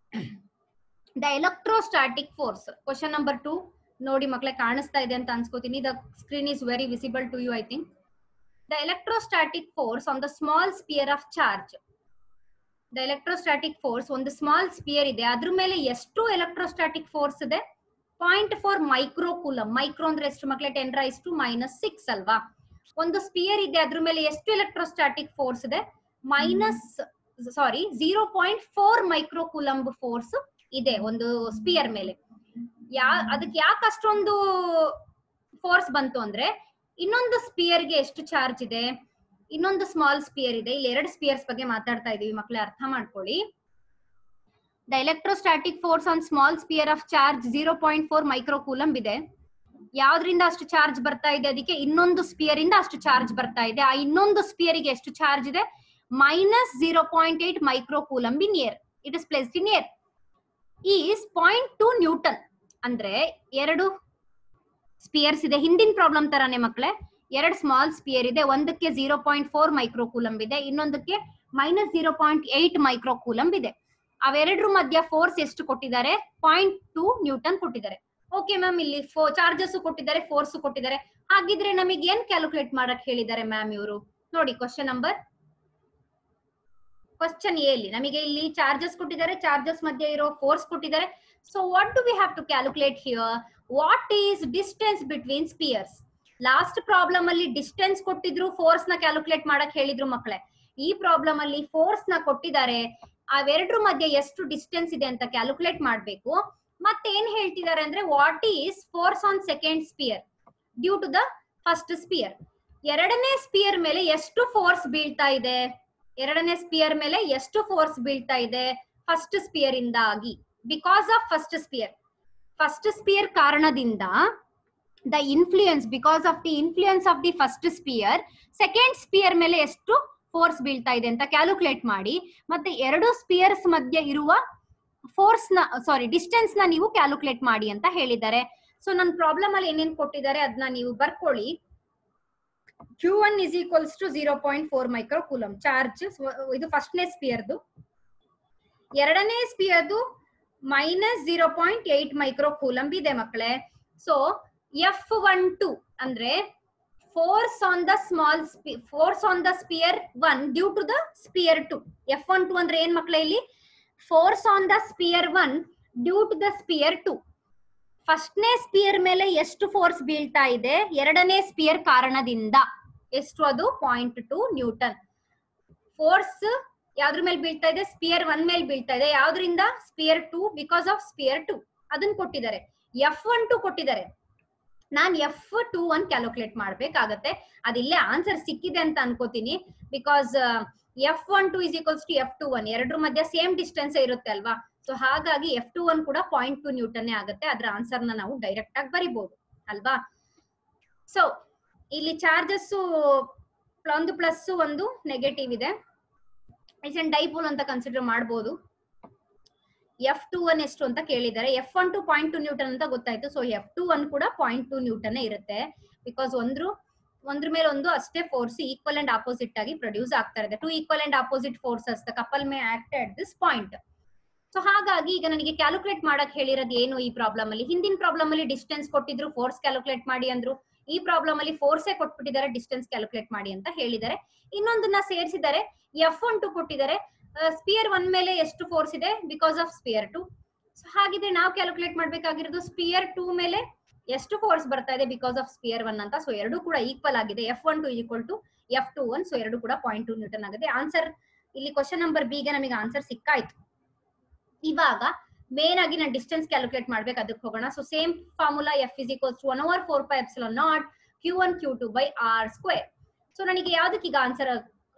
Speaker 1: The electrostatic force, question number 2. ನೋಡಿ ಮಕ್ಕಳೇ, ಕಾಣಿಸ್ತಾ ಇದೆ ಅಂತ ಅನ್ಸ್ಕೋತೀನಿ. The screen is very visible to you, I think. The electrostatic force on the small sphere of charge. The electrostatic force, ಒಂದು small sphere ಇದೆ, ಅದ್ರ ಮೇಲೆ ಎಷ್ಟು ಎಲೆಕ್ಟ್ರೋಸ್ಟಾಟಿಕ್ ಫೋರ್ಸ್ ಇದೆ? 0.4 ಮೈಕ್ರೋ ಕೂಲಮ್. ಮೈಕ್ರೋ ಅಂದ್ರೆ ಎಷ್ಟು ಮಕ್ಕಳೇ? 10⁻⁻6 ಅಲ್ವಾ? ಒಂದು ಸ್ಪಿಯರ್ ಇದೆ, ಅದ್ರ ಮೇಲೆ ಎಷ್ಟು ಎಲೆಕ್ಟ್ರೋಸ್ಟಾಟಿಕ್ ಫೋರ್ಸ್ ಇದೆ? 0.4 ಮೈಕ್ರೋ ಕೂಲಂಬ್ ಫೋರ್ಸ್ ಇದೆ ಒಂದು ಸ್ಪಿಯರ್ ಮೇಲೆ. ಅದಕ್ಕೆ ಯಾಕೆ ಅಷ್ಟೊಂದು ಫೋರ್ಸ್ ಬಂತು ಅಂದ್ರೆ, ಇನ್ನೊಂದು ಸ್ಪಿಯರ್ ಗೆ ಎಷ್ಟು ಚಾರ್ಜ್ ಇದೆ? ಇನ್ನೊಂದು ಸ್ಮಾಲ್ ಸ್ಪಿಯರ್ ಇದೆ. ಇಲ್ಲಿ ಎರಡು ಸ್ಪಿಯರ್ಸ್ ಬಗ್ಗೆ ಮಾತಾಡ್ತಾ ಇದೀವಿ ಮಕ್ಕಳೇ, ಅರ್ಥ ಮಾಡ್ಕೊಳ್ಳಿ. The electrostatic force on small sphere of charge 0.4 micro coulomb ಇದೆ. ಯಾವ್ದ್ರಿಂದ ಅಷ್ಟು ಚಾರ್ಜ್ ಬರ್ತಾ ಇದೆ? ಅದಕ್ಕೆ ಇನ್ನೊಂದು ಸ್ಪಿಯರ್ ಇಂದ ಅಷ್ಟು ಚಾರ್ಜ್ ಬರ್ತಾ ಇದೆ. ಆ ಇನ್ನೊಂದು ಸ್ಪಿಯರ್ ಗೆ ಎಷ್ಟು ಚಾರ್ಜ್ ಇದೆ? -0.8 micro coulomb in air. It is placed in air. Is 0.2 Newton. ಅಂದ್ರೆ ಎರಡು ಸ್ಪಿಯರ್ಸ್ ಇದೆ, ಹಿಂದಿನ ಪ್ರಾಬ್ಲಮ್ ತರಾನೇ ಮಕ್ಕಳೇ. ಎರಡು ಸ್ಮಾಲ್ ಸ್ಪಿಯರ್ ಇದೆ, ಒಂದಕ್ಕೆ 0.4 ಮೈಕ್ರೋ ಕೂಲಂಬ್ ಇದೆ, ಇನ್ನೊಂದಕ್ಕೆ -0.8 ಮೈಕ್ರೋ ಕೂಲಂಬ್ ಇದೆ. ಅವೆರಡರ ಮಧ್ಯ ಫೋರ್ಸ್ ಎಷ್ಟು ಕೊಟ್ಟಿದ್ದಾರೆ? 0.2 ನ್ಯೂಟನ್ ಕೊಟ್ಟಿದ್ದಾರೆ. ಓಕೆ ಮ್ಯಾಮ್, ಇಲ್ಲಿ ಚಾರ್ಜಸ್ ಕೊಟ್ಟಿದ್ದಾರೆ, ಫೋರ್ಸ್ ಕೊಟ್ಟಿದ್ದಾರೆ. ಹಾಗಿದ್ರೆ ನಮಗೆ ಏನ್ ಕ್ಯಾಲ್ಕುಲೇಟ್ ಮಾಡಕ್ ಹೇಳಿದ್ದಾರೆ ಮ್ಯಾಮ್ ಇವರು? ನೋಡಿ ಕ್ವಶನ್ ಎ ಅಲ್ಲಿ ನಮಗೆ ಇಲ್ಲಿ ಚಾರ್ಜಸ್ ಕೊಟ್ಟಿದ್ದಾರೆ, ಚಾರ್ಜಸ್ ಮಧ್ಯೆ ಇರೋ ಫೋರ್ಸ್ ಕೊಟ್ಟಿದ್ದಾರೆ. So what do we have to calculate here? What is distance between spheres? Last problem ಅಲ್ಲಿ ಡಿಸ್ಟೆನ್ಸ್ ಕೊಟ್ಟಿದ್ರು, ಫೋರ್ಸ್ ನ ಕ್ಯಾಲ್ಕುಲೇಟ್ ಮಾಡಕ್ ಹೇಳಿದ್ರು ಮಕ್ಕಳೇ. ಈ ಪ್ರಾಬ್ಲಮ್ ಅಲ್ಲಿ ಫೋರ್ಸ್ ನ ಕೊಟ್ಟಿದ್ದಾರೆ, ಅವೆರಡರ ಮಧ್ಯೆ ಎಷ್ಟು ಡಿಸ್ಟೆನ್ಸ್ ಇದೆ ಅಂತ ಕ್ಯಾಲ್ಕುಲೇಟ್ ಮಾಡ್ಬೇಕು. ಮತ್ತೆ ಏನ್ ಹೇಳ್ತಿದ್ದಾರೆ ಅಂದ್ರೆ, what is force on second sphere due to the first sphere? ಎರಡನೇ ಸ್ಪಿಯರ್ ಮೇಲೆ ಎಷ್ಟು ಫೋರ್ಸ್ ಬೀಳ್ತಾ ಇದೆ? ಎರಡನೇ ಸ್ಪಿಯರ್ ಮೇಲೆ ಎಷ್ಟು ಫೋರ್ಸ್ ಬೀಳ್ತಾ ಇದೆ ಫಸ್ಟ್ ಸ್ಪಿಯರ್ ಇಂದಾಗಿ? ಬಿಕಾಸ್ ಆಫ್ ಫಸ್ಟ್ ಸ್ಪಿಯರ್ ಕಾರಣದಿಂದ the influence, because of the influence of the first sphere second sphere ಮೇಲೆ ಎಷ್ಟು ಫೋರ್ಸ್ ಬೀಳ್ತಾ ಇದೆ ಅಂತ ಕ್ಯಾಲ್ಕುಲೇಟ್ ಮಾಡಿ. ಮತ್ತೆ ಎರಡು ಸ್ಪಿಯರ್ಸ್ ಮಧ್ಯೆ ಇರುವ ಫೋರ್ಸ್ ನ ಡಿಸ್ಟೆನ್ಸ್ ನ ನೀವು ಕ್ಯಾಲ್ಕುಲೇಟ್ ಮಾಡಿ ಅಂತ ಹೇಳಿದ್ದಾರೆ. ಸೊ ನನ್ನ ಪ್ರಾಬ್ಲಮ್ ಅಲ್ಲಿ ಏನೇನ್ ಕೊಟ್ಟಿದ್ದಾರೆ ಅದನ್ನ ನೀವು ಬರ್ಕೊಳ್ಳಿ. Q1 is equals to 0.4 micro coulomb charge. ಇದು ಫಸ್ಟ್ನೇ ಸ್ಪಿಯರ್ದು. ಎರಡನೇ ಸ್ಪಿಯರ್ದು -0.8 ಮೈಕ್ರೋ ಕೂಲಂಬ್ ಇದೆ ಮಕ್ಕಳೇ. ಸೊ F12 ಅಂದ್ರೆ force on the sphere 1 due to the sphere 2. F12 ಅಂದ್ರೆ ಏನ್ ಮಕ್ಕಳೇ? ಇಲ್ಲಿ force on the sphere 1 due to the sphere 2. ಫಸ್ಟ್ನೇ ಸ್ಪಿಯರ್ ಮೇಲೆ ಎಷ್ಟು ಫೋರ್ಸ್ ಬೀಳ್ತಾ ಇದೆ ಎರಡನೇ ಸ್ಪಿಯರ್ ಕಾರಣದಿಂದ? ಎಷ್ಟು? ಅದು 0.2 ನ್ಯೂಟನ್. ಫೋರ್ಸ್ ಯಾವ್ದ್ರ ಮೇಲೆ ಬೀಳ್ತಾ ಇದೆ? ಸ್ಪಿಯರ್ 1 ಮೇಲೆ ಬೀಳ್ತಾ ಇದೆ. ಯಾವ್ದ್ರಿಂದ? Sphere 2, because of sphere 2. ಅದನ್ನ ಕೊಟ್ಟಿದ್ದಾರೆ. F12 ಕೊಟ್ಟಿದ್ದಾರೆ. ನಾನ್ F21 ಕ್ಯಾಲ್ಕುಲೇಟ್ ಮಾಡ್ಬೇಕಾಗತ್ತೆ. ಅದಿಲ್ಲೇ ಆನ್ಸರ್ ಸಿಕ್ಕಿದೆ ಅಂತ ಅನ್ಕೋತೀನಿ. Because F12 is equals to F21. ಎರಡರ ಮಧ್ಯ ಸೇಮ್ ಡಿಸ್ಟೆನ್ಸ್ ಇರುತ್ತೆ ಅಲ್ವಾ? ಸೊ ಹಾಗಾಗಿ F21 ಕೂಡ 0.2 ನ್ಯೂಟನ್ ಆಗುತ್ತೆ. ಅದರ ಆನ್ಸರ್ ನ ನಾವು ಡೈರೆಕ್ಟ್ ಆಗಿ ಬರಿಬಹುದು ಅಲ್ವಾ? ಸೊ ಇಲ್ಲಿ ಚಾರ್ಜಸ್ ಒಂದು ಪ್ಲಸ್ ಒಂದು ನೆಗೆಟಿವ್ ಇದೆ. ಇಟ್ಸ್ ಎನ್ ಡೈಪೋಲ್ ಅಂತ ಕನ್ಸಿಡರ್ ಮಾಡಬಹುದು. F21 ಎಷ್ಟು ಅಂತ ಕೇಳಿದ್ದಾರೆ. F12 0.2 ನ್ಯೂಟನ್ ಅಂತ ಗೊತ್ತಾಯ್ತು. ಸೊ F21 ಕೂಡ 0.2 ನ್ಯೂಟನ್ ಇರುತ್ತೆ. ಬಿಕಾಸ್ ಒಂದ್ರ ಮೇಲೆ ಒಂದು ಅಷ್ಟೇ ಫೋರ್ಸ್ ಈಕ್ವಲ್ ಅಂಡ್ ಆಪೋಸಿಟ್ ಆಗಿ ಪ್ರೊಡ್ಯೂಸ್ ಆಗ್ತಾ ಇದೆ. 2 equal and opposite forces the couple May act at this point. So ಹಾಗಾಗಿ ಈಗ ನನಗೆ ಕ್ಯಾಲ್ಕುಲೇಟ್ ಮಾಡಕ್ ಹೇಳಿರೋದು ಏನು ಈ ಪ್ರಾಬ್ಲಮ್ ಅಲ್ಲಿ? ಹಿಂದಿನ ಪ್ರಾಬ್ಲಮ್ ಅಲ್ಲಿ ಡಿಸ್ಟೆನ್ಸ್ ಕೊಟ್ಟಿದ್ರು, ಫೋರ್ಸ್ ಕ್ಯಾಲ್ಕುಲೇಟ್ ಮಾಡಿ ಅಂದ್ರು. ಈ ಪ್ರಾಬ್ಲಮ್ ಅಲ್ಲಿ ಫೋರ್ಸೇ ಕೊಟ್ಬಿಟ್ಟಿದ್ದಾರೆ, ಡಿಸ್ಟೆನ್ಸ್ ಕ್ಯಾಲ್ಕುಲೇಟ್ ಮಾಡಿ ಅಂತ ಹೇಳಿದ್ದಾರೆ. ಇನ್ನೊಂದನ್ನ ಸೇರಿಸಿದ್ದಾರೆ. F12 ಕೊಟ್ಟಿದ್ದಾರೆ. ಸ್ಪಿಯರ್ 1 ಮೇಲೆ ಎಷ್ಟು ಫೋರ್ಸ್ ಇದೆ? Because of sphere 2. ಸೊ ಹಾಗಿದ್ರೆ ನಾವು ಕ್ಯಾಲ್ಕುಲೇಟ್ ಮಾಡ್ಬೇಕಾಗಿರೋದು ಸ್ಪಿಯರ್ 2 ಮೇಲೆ ಎಷ್ಟು ಫೋರ್ಸ್ ಬರ್ತಾ ಇದೆ ಬಿಕಾಸ್ ಆಫ್ ಸ್ಪಿಯರ್ 1 ಅಂತ. ಸೊ ಎರಡು ಕೂಡ ಈಕ್ವಲ್ ಆಗಿದೆ. F12 equal to F21. So ಎರಡು ಕೂಡ 0.2 ನ್ಯೂಟನ್ ಆಗಿದೆ. ಆನ್ಸರ್ ಇಲ್ಲಿ ಕ್ವಶನ್ ನಂಬರ್ ಬಿ ಗೆ ನಮಗೆ ಆನ್ಸರ್ ಸಿಕ್ಕಾಯ್ತು. ಇವಾಗ ಮೇನ್ ಆಗಿ ನಾನು ಡಿಸ್ಟೆನ್ಸ್ ಕ್ಯಾಲ್ಕುಲೇಟ್ ಮಾಡ್ಬೇಕು, ಅದಕ್ಕೆ ಹೋಗೋಣ. So same formula F is equals to 1/4πε0 Q1 Q2 by R square. So ನನಗೆ ಯಾವ್ದಕ್ಕೆ ಈಗ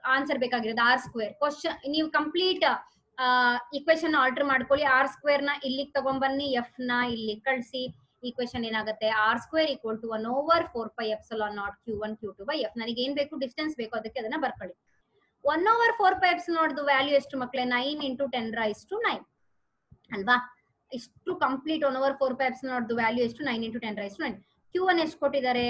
Speaker 1: ಆನ್ಸರ್ ಬೇಕಾಗಿರೋದು? R square. ಕ್ವಶನ್ ನೀವು ಕಂಪ್ಲೀಟ್ ಇಕ್ವೇಶನ್ ಆಲ್ಟರ್ ಮಾಡ್ಕೊಳ್ಳಿ. R square ನ ಇಲ್ಲಿಗೆ ತಗೊಂಡ್ಬನ್ನಿ, F ನ ಇಲ್ಲಿ ಕಳಿಸಿ, ಈಕ್ವೇಶನ್ ಏನಾಗುತ್ತೆ r square equal to 1/4πε0 q1 q2 by f. ನನಗೆ ಏನ್ ಬೇಕು ಡಿಸ್ಟೆನ್ಸ್ ಬೇಕು ಅದಕ್ಕೆ ಅದನ್ನ ಬರ್ಕೊಳ್ಳಿ. 1/4πε0 ವ್ಯಾಲ್ಯೂ ಎಷ್ಟು ಮಕ್ಕಳೇ 9 × 10⁹ ಅಲ್ವಾ. ಇಷ್ಟು ಕಂಪ್ಲೀಟ್ 1/4πε0 ವ್ಯಾಲ್ಯೂ ಎಷ್ಟು 9 × 10⁹. q1 ಎಷ್ಟು ಕೊಟ್ಟಿದ್ದಾರೆ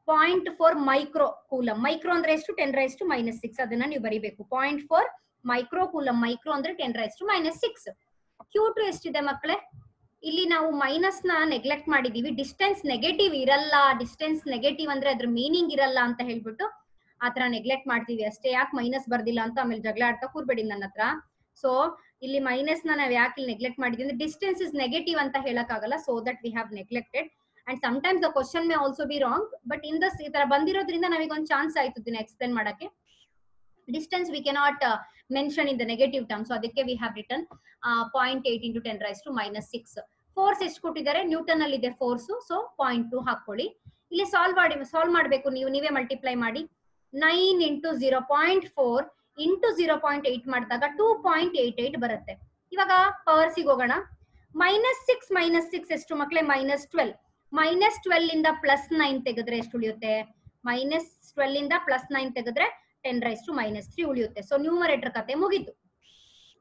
Speaker 1: 0.4 ಮೈಕ್ರೋ ಕೂಲಮ್. ಮೈಕ್ರೋ ಅಂದ್ರೆ ಎಷ್ಟು 10⁻⁻6 ಅದನ್ನ ನೀವು ಬರೀಬೇಕು. 0.4 ಮೈಕ್ರೋ ಕೂಲಮ್. ಮೈಕ್ರೋ ಅಂದ್ರೆ 10⁻⁻6. q2 ಎಷ್ಟಿದೆ ಮಕ್ಕಳೇ, ಇಲ್ಲಿ ನಾವು ಮೈನಸ್ ನ ನೆಗ್ಲೆಕ್ಟ್ ಮಾಡಿದೀವಿ. ಡಿಸ್ಟೆನ್ಸ್ ನೆಗೆಟಿವ್ ಇರಲ್ಲ, ಡಿಸ್ಟೆನ್ಸ್ ನೆಗೆಟಿವ್ ಅಂದ್ರೆ ಅದ್ರ ಮೀನಿಂಗ್ ಇರಲ್ಲ ಅಂತ ಹೇಳ್ಬಿಟ್ಟು ಆತರ ನೆಗ್ಲೆಕ್ಟ್ ಮಾಡ್ತೀವಿ ಅಷ್ಟೇ. ಯಾಕೆ ಮೈನಸ್ ಬರ್ದಿಲ್ಲ ಅಂತ ಆಮೇಲೆ ಜಗಳ ಆಡ್ತಾ ಕೂರ್ಬೇಡಿ ನನ್ನ ಹತ್ರ. ಸೊ ಇಲ್ಲಿ ಮೈನಸ್ ನಾವ್ ಯಾಕೆ ಇಲ್ಲಿ ನೆಗ್ಲೆಕ್ಟ್ ಮಾಡಿದ್ವಿ ಅಂದ್ರೆ ಡಿಸ್ಟೆನ್ಸ್ ಇಸ್ ನೆಗೆಟಿವ್ ಅಂತ ಹೇಳಕ್ ಆಗಲ್ಲ. So that we have neglected and sometimes the question may also be wrong, but in thus ಈ ತರ ಬಂದಿರೋದ್ರಿಂದ ನಮಗೊಂದು ಚಾನ್ಸ್ ಆಯ್ತು ಇದನ್ನ ಎಕ್ಸ್ಪ್ಲೇನ್ ಮಾಡಕ್ಕೆ. Distance we cannot mention in the negative term, so ಅದಕ್ಕೆ ವಿ ಹ್ಯಾವ್ ರಿಟನ್ 0.8 × 10⁻⁻6. ಫೋರ್ಸ್ ಎಷ್ಟು ಕೊಟ್ಟಿದ್ದಾರೆ ನ್ಯೂಟನ್ ಅಲ್ಲಿ ಇದೆ ಫೋರ್ಸ್, ಸೊ 0.2 ಹಾಕೊಳ್ಳಿ. ಇಲ್ಲಿ ಸಾಲ್ವ್ ಮಾಡಬೇಕು, ನೀವೇ ಮಲ್ಟಿಪ್ಲೈ ಮಾಡಿ. 9 × 0.4 × 0.8 ಮಾಡಿದಾಗ 2.88 ಬರುತ್ತೆ. ಇವಾಗ ಪವರ್ಸಿಗೆ ಹೋಗೋಣ. -6 ಎಷ್ಟು ಮಕ್ಕಳೇ -12. -12 ಇಂದ +9 ತೆಗೆದ್ರೆ ಎಷ್ಟು ಉಳಿಯುತ್ತೆ? -12 ಇಂದ +9 ತೆಗೆದ್ರೆ 10⁻³ ಉಳಿಯುತ್ತೆ. ಸೊ ನ್ಯೂಮರೇಟರ್ ಕತೆ ಮುಗೀತು.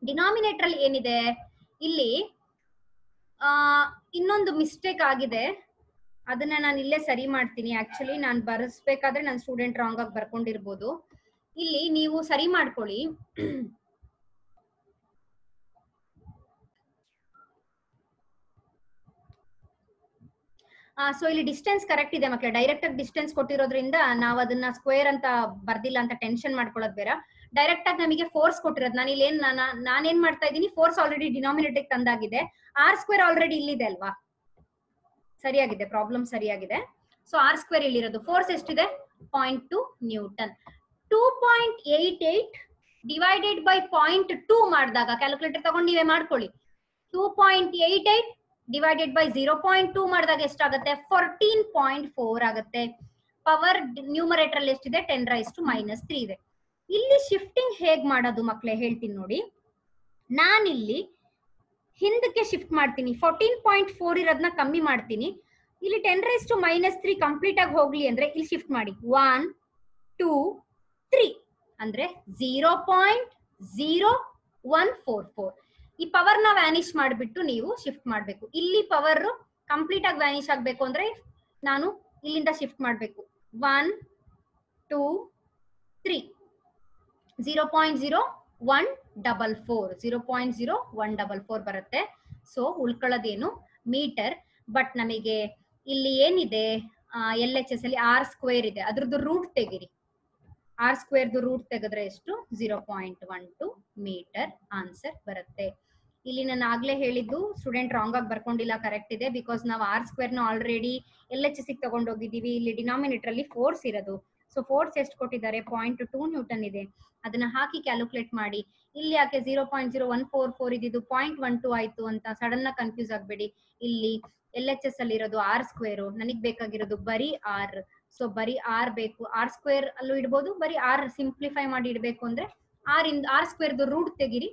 Speaker 1: ಡಿನಾಮಿನೇಟರ್ ಅಲ್ಲಿ ಏನಿದೆ, ಇಲ್ಲಿ ಇನ್ನೊಂದು ಮಿಸ್ಟೇಕ್ ಆಗಿದೆ, ಅದನ್ನ ನಾನು ಇಲ್ಲೇ ಸರಿ ಮಾಡ್ತೀನಿ. ಆಕ್ಚುಲಿ ನಾನು ಬರೆಸ್ಬೇಕಾದ್ರೆ ನನ್ನ ಸ್ಟೂಡೆಂಟ್ ರಾಂಗ್ ಆಗಿ ಬರ್ಕೊಂಡಿರ್ಬೋದು. ಇಲ್ಲಿ ನೀವು ಸರಿ ಮಾಡ್ಕೊಳ್ಳಿ. ಸೊ ಇಲ್ಲಿ ಡಿಸ್ಟೆನ್ಸ್ ಕರೆಕ್ಟ್ ಇದೆ ಮಕ್ಕಳೇ. ಡೈರೆಕ್ಟ್ ಆಗಿ ಡಿಸ್ಟೆನ್ಸ್ ಕೊಟ್ಟಿರೋದ್ರಿಂದ ನಾವು ಅದನ್ನ ಸ್ಕ್ವೇರ್ ಅಂತ ಬರ್ದಿಲ್ಲ ಅಂತ ಟೆನ್ಷನ್ ಮಾಡ್ಕೊಳ್ಳೋದು ಬೇಡ. ಡೈರೆಕ್ಟ್ ಆಗಿ ನಮಗೆ ಫೋರ್ಸ್ ಕೊಟ್ಟಿರೋದು. ನಾನು ಇಲ್ಲಿ ನಾನೇನ್ ಮಾಡ್ತಾ ಇದ್ದೀನಿ, ಫೋರ್ಸ್ ಆಲ್ರೆಡಿ ಡಿನಾಮಿನೇಟರ್ ತಂದಾಗಿದೆ, r² ಆಲ್ರೆಡಿ ಇಲ್ಲಿದೆ ಅಲ್ವಾ. ಸರಿಯಾಗಿದೆ, ಪ್ರಾಬ್ಲಮ್ ಸರಿಯಾಗಿದೆ. ಸೊ r² ಇಲ್ಲಿರೋದು. ಫೋರ್ಸ್ ಎಷ್ಟಿದೆ 0.2 ನ್ಯೂಟನ್. 2.88 ಡಿವೈಡೆಡ್ ಬೈ 0.2 ಮಾಡಿದಾಗ ಕ್ಯಾಲ್ಕುಲೇಟರ್ ತಗೊಂಡು ನೀವೇ ಮಾಡ್ಕೊಳ್ಳಿ. 2.88 ಡಿವೈಡೆಡ್ ಬೈ 0.2 ಮಾಡಿದಾಗ ಎಷ್ಟಾಗುತ್ತೆ 14.4 ಆಗುತ್ತೆ. ಪವರ್ ನ್ಯೂಮರೇಟರ್ ಅಲ್ಲಿ ಎಷ್ಟಿದೆ 10⁻³ ಇದೆ. ಇಲ್ಲಿ ಶಿಫ್ಟಿಂಗ್ ಹೇಗ್ ಮಾಡೋದು ಮಕ್ಕಳೇ ಹೇಳ್ತೀನಿ ನೋಡಿ. ನಾನಿಲ್ಲಿ ಹಿಂದಕ್ಕೆ ಶಿಫ್ಟ್ ಮಾಡ್ತೀನಿ, 14.4 ಇರೋದನ್ನ ಕಮ್ಮಿ ಮಾಡ್ತೀನಿ. ಇಲ್ಲಿ 10⁻³ ಕಂಪ್ಲೀಟ್ ಆಗಿ ಹೋಗ್ಲಿ ಅಂದ್ರೆ ಇಲ್ಲಿ ಶಿಫ್ಟ್ ಮಾಡಿ. 1 2 3 ಅಂದ್ರೆ 0.0144. ಈ ಪವರ್ ನ ವ್ಯಾನಿಶ್ ಮಾಡಿಬಿಟ್ಟು ನೀವು ಶಿಫ್ಟ್ ಮಾಡಬೇಕು. ಇಲ್ಲಿ ಪವರ್ ಕಂಪ್ಲೀಟ್ ಆಗಿ ವ್ಯಾನಿಶ್ ಆಗ್ಬೇಕು ಅಂದ್ರೆ ನಾನು ಇಲ್ಲಿಂದ ಶಿಫ್ಟ್ ಮಾಡಬೇಕು. 1 2 3 0.0144 0.0144 ಬರುತ್ತೆ. So ಉಳ್ಕೊಳ್ಳೋದೇನು metre. ಬಟ್ ನಮಗೆ ಇಲ್ಲಿ ಏನಿದೆ LHS ಅಲ್ಲಿ r² ಇದೆ, ಅದ್ರದ್ದು ರೂಟ್ ತೆಗಿರಿ. r² ರೂಟ್ ತೆಗೆದ್ರೆ ಎಷ್ಟು 0.12 ಮೀಟರ್ ಆನ್ಸರ್ ಬರುತ್ತೆ. ಇಲ್ಲಿ ನಾನು ಆಗ್ಲೇ ಹೇಳಿದ್ದು ಸ್ಟೂಡೆಂಟ್ ರಾಂಗ್ ಆಗಿ ಬರ್ಕೊಂಡಿಲ್ಲ, ಕರೆಕ್ಟ್ ಇದೆ. ಬಿಕಾಸ್ ನಾವು r² ನ ಆಲ್ರೆಡಿ LHS ಗೆ ತಗೊಂಡೋಗಿದ್ದೀವಿ. ಇಲ್ಲಿ ಡಿನಾಮಿನೇಟರ್ ಅಲ್ಲಿ ಫೋರ್ಸ್ ಇರೋದು. ಸೊ ಫೋರ್ಸ್ ಎಷ್ಟು ಕೊಟ್ಟಿದ್ದಾರೆ 0.2 ನ್ಯೂಟನ್ ಇದೆ, ಅದನ್ನ ಹಾಕಿ ಕ್ಯಾಲ್ಕುಲೇಟ್ ಮಾಡಿ. ಇಲ್ಲಿ ಯಾಕೆ 0.0144 ಇದ್ದಿದ್ದು 0.12 ಆಯ್ತು ಅಂತ ಸಡನ್ ಆಗಿ ಕನ್ಫ್ಯೂಸ್ ಆಗ್ಬೇಡಿ. ಇಲ್ಲಿ LHS ಅಲ್ಲಿ ಇರೋದು r², ನನಗ್ ಬೇಕಾಗಿರೋದು ಬರೀ r. ಸೊ ಬರೀ r ಬೇಕು, r² ಅಲ್ಲೂ ಇಡ್ಬೋದು, ಬರೀ r ಸಿಂಪ್ಲಿಫೈ ಮಾಡಿ ಇಡ್ಬೇಕು ಅಂದ್ರೆ r² ರೂಟ್ ತೆಗಿರಿ.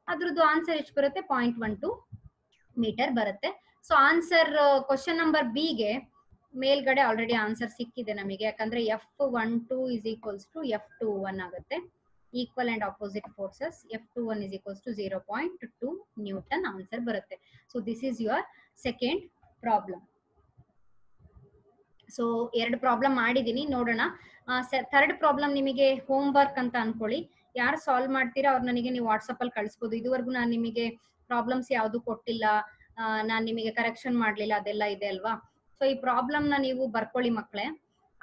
Speaker 1: ಅದ್ರದ್ದು ಆನ್ಸರ್ ಎಷ್ಟು ಬರುತ್ತೆ 0.12 ಮೀಟರ್ ಬರುತ್ತೆ. So answer question number B ಗೆ ಮೇಲ್ಗಡೆ ಆಲ್ರೆಡಿ ಆನ್ಸರ್ ಸಿಕ್ಕಿದೆ ನಮಗೆ. ಯಾಕಂದ್ರೆ F12 is equals to F21 ಆಗುತ್ತೆ. Equal and opposite forces. F21 is equals to 0.2 newton answer ಬರುತ್ತೆ. So this is your second problem. So 2 problem ಮಾಡಿದೀನಿ, ನೋಡೋಣ. ಥರ್ಡ್ ಪ್ರಾಬ್ಲಮ್ ನಿಮಗೆ ಹೋಮ್ ವರ್ಕ್ ಅಂತ ಅನ್ಕೊಳ್ಳಿ. ಯಾರು ಸಾಲ್ವ್ ಮಾಡ್ತೀರಾ ಅವ್ರು ನನಗೆ ನೀವು ವಾಟ್ಸಪ್ ಅಲ್ಲಿ ಕಳಿಸ್ಬೋದು. ಇದುವರೆಗೂ ನಾನು ನಿಮಗೆ ಪ್ರಾಬ್ಲಮ್ಸ್ ಯಾವ್ದು ಕೊಟ್ಟಿಲ್ಲ, ನಾನು ನಿಮಗೆ ಕರೆಕ್ಷನ್ ಮಾಡ್ಲಿಲ್ಲ, ಅದೆಲ್ಲ ಇದೆ ಅಲ್ವಾ. ಸೊ ಈ ಪ್ರಾಬ್ಲಮ್ ನ ನೀವು ಬರ್ಕೊಳ್ಳಿ ಮಕ್ಕಳೇ.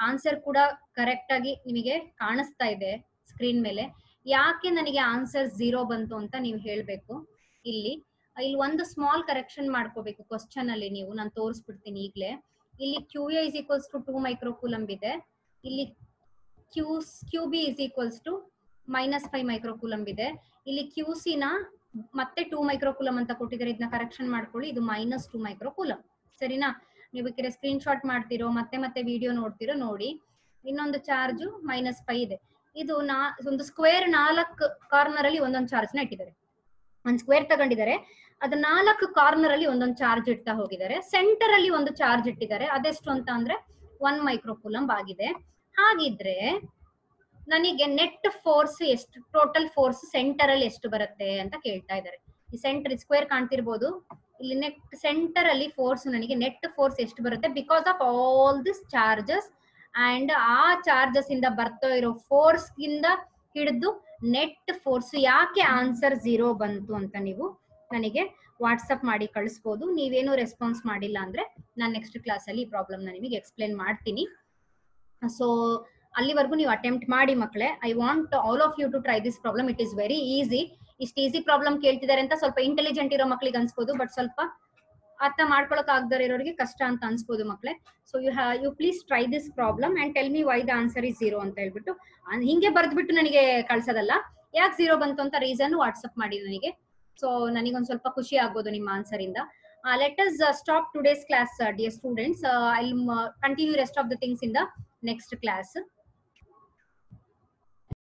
Speaker 1: ಆನ್ಸರ್ ಕೂಡ ಕರೆಕ್ಟ್ ಆಗಿ ನಿಮಗೆ ಕಾಣಿಸ್ತಾ ಇದೆ ಸ್ಕ್ರೀನ್ ಮೇಲೆ. ಯಾಕೆ ನನಗೆ ಆನ್ಸರ್ 0 ಬಂತು ಅಂತ ನೀವು ಹೇಳ್ಬೇಕು. ಇಲ್ಲಿ ಒಂದು ಸ್ಮಾಲ್ ಕರೆಕ್ಷನ್ ಮಾಡ್ಕೋಬೇಕು ಕ್ವಶನ್ ಅಲ್ಲಿ ನೀವು. ನಾನು ತೋರಿಸ್ಬಿಡ್ತೀನಿ ಈಗ್ಲೇ. ಇಲ್ಲಿ QA is equals to 2 microcoulomb ಇದೆ. ಇಲ್ಲಿ QB is equals to -5 microcoulomb ಇದೆ. ಇಲ್ಲಿ QC ನ ಮತ್ತೆ 2 ಮೈಕ್ರೋಕೂಲಮ್ ಅಂತ ಕೊಟ್ಟಿದ್ದಾರೆ. ಇದನ್ನ ಕರೆಕ್ಷನ್ ಮಾಡ್ಕೊಳ್ಳಿ, ಇದು -2 ಮೈಕ್ರೋಕೂಲಮ್. ಸರಿನಾ? ನೀವು ಸ್ಕ್ರೀನ್ ಶಾಟ್ ಮಾಡ್ತಿರೋ ಮತ್ತೆ ವಿಡಿಯೋ ನೋಡ್ತಿರೋ ನೋಡಿ. ಇನ್ನೊಂದು ಚಾರ್ಜ್ -5 ಇದೆ. ಇದು ಒಂದು ಸ್ಕ್ವೇರ್ 4 ಕಾರ್ನರ್ ಅಲ್ಲಿ ಒಂದೊಂದು ಚಾರ್ಜ್ ನ ಇಟ್ಟಿದ್ದಾರೆ. ಒಂದು ಸ್ಕ್ವೇರ್ ತಗೊಂಡಿದ್ದಾರೆ, ಅದ 4 ಕಾರ್ನರ್ ಅಲ್ಲಿ ಒಂದೊಂದು ಚಾರ್ಜ್ ಇಡ್ತಾ ಹೋಗಿದ್ದಾರೆ. ಸೆಂಟರ್ ಅಲ್ಲಿ ಒಂದು ಚಾರ್ಜ್ ಇಟ್ಟಿದ್ದಾರೆ, ಅದೆಷ್ಟು ಅಂತ ಅಂದ್ರೆ 1 ಮೈಕ್ರೋಕೂಲಂಬ್ ಆಗಿದೆ. ಹಾಗಿದ್ರೆ ನನಗೆ ನೆಟ್ ಫೋರ್ಸ್ ಎಷ್ಟು, ಟೋಟಲ್ ಫೋರ್ಸ್ ಸೆಂಟರ್ ಅಲ್ಲಿ ಎಷ್ಟು ಬರುತ್ತೆ ಅಂತ ಕೇಳ್ತಾ ಇದ್ದಾರೆ. ಈ ಸೆಂಟರ್ ಸ್ಕ್ವೇರ್ ಕಾಣ್ತಿರ್ಬೋದು, ಇಲ್ಲಿ ನೆಟ್ ಸೆಂಟರ್ ಅಲ್ಲಿ ಫೋರ್ಸ್, ನನಗೆ ನೆಟ್ ಫೋರ್ಸ್ ಎಷ್ಟು ಬರುತ್ತೆ because of all this charges and ಆ ಚಾರ್ಜಸ್ ಇಂದ ಬರ್ತಾ ಇರೋ ಫೋರ್ಸ್ ಗಿಂದ ಹಿಡಿದು ನೆಟ್ ಫೋರ್ಸ್. ಯಾಕೆ ಆನ್ಸರ್ 0 ಬಂತು ಅಂತ ನೀವು ನನಗೆ ವಾಟ್ಸಪ್ ಮಾಡಿ ಕಳಿಸ್ಬೋದು. ನೀವೇನು ರೆಸ್ಪಾನ್ಸ್ ಮಾಡಿಲ್ಲ ಅಂದ್ರೆ ನಾನು ನೆಕ್ಸ್ಟ್ ಕ್ಲಾಸ್ ಅಲ್ಲಿ ಈ ಪ್ರಾಬ್ಲಮ್ ನಿಮಗೆ ಎಕ್ಸ್ಪ್ಲೇನ್ ಮಾಡ್ತೀನಿ. ಸೊ ಅಲ್ಲಿವರೆಗೂ ನೀವು ಅಟೆಂಪ್ಟ್ ಮಾಡಿ ಮಕ್ಕಳೇ. I want all of you to try this problem. It is very easy. ಇಷ್ಟು ಈಸಿ ಪ್ರಾಬ್ಲಮ್ ಕೇಳ್ತಿದ್ದಾರೆ ಅಂತ ಸ್ವಲ್ಪ ಇಂಟೆಲಿಜೆಂಟ್ ಇರೋ ಮಕ್ಳಿಗೆ ಅನ್ಸ್ಬೋದು, ಬಟ್ ಸ್ವಲ್ಪ ಅರ್ಥ ಮಾಡ್ಕೊಳಕ್ ಆಗದೇ ಇರೋರಿಗೆ ಕಷ್ಟ ಅಂತ ಅನ್ಸ್ಬೋದು ಮಕ್ಕಳೇ. So you please try this problem and tell me why the answer is 0 ಅಂತ ಹೇಳ್ಬಿಟ್ಟು. ಹಿಂಗೆ ಬರ್ದ್ಬಿಟ್ಟು ನನಗೆ ಕಳ್ಸೋದಲ್ಲ, ಯಾಕೆ 0 ಬಂತು ಅಂತ ರೀಸನ್ ವಾಟ್ಸಪ್ ಮಾಡಿ ನನಗೆ. ಸೊ ನನಗೊಂದು ಸ್ವಲ್ಪ ಖುಷಿ ಆಗ್ಬೋದು ನಿಮ್ಮ ಆನ್ಸರ್ ಇಂದ. Let us stop today's class, dear students. I'll continue rest of the things in the next class.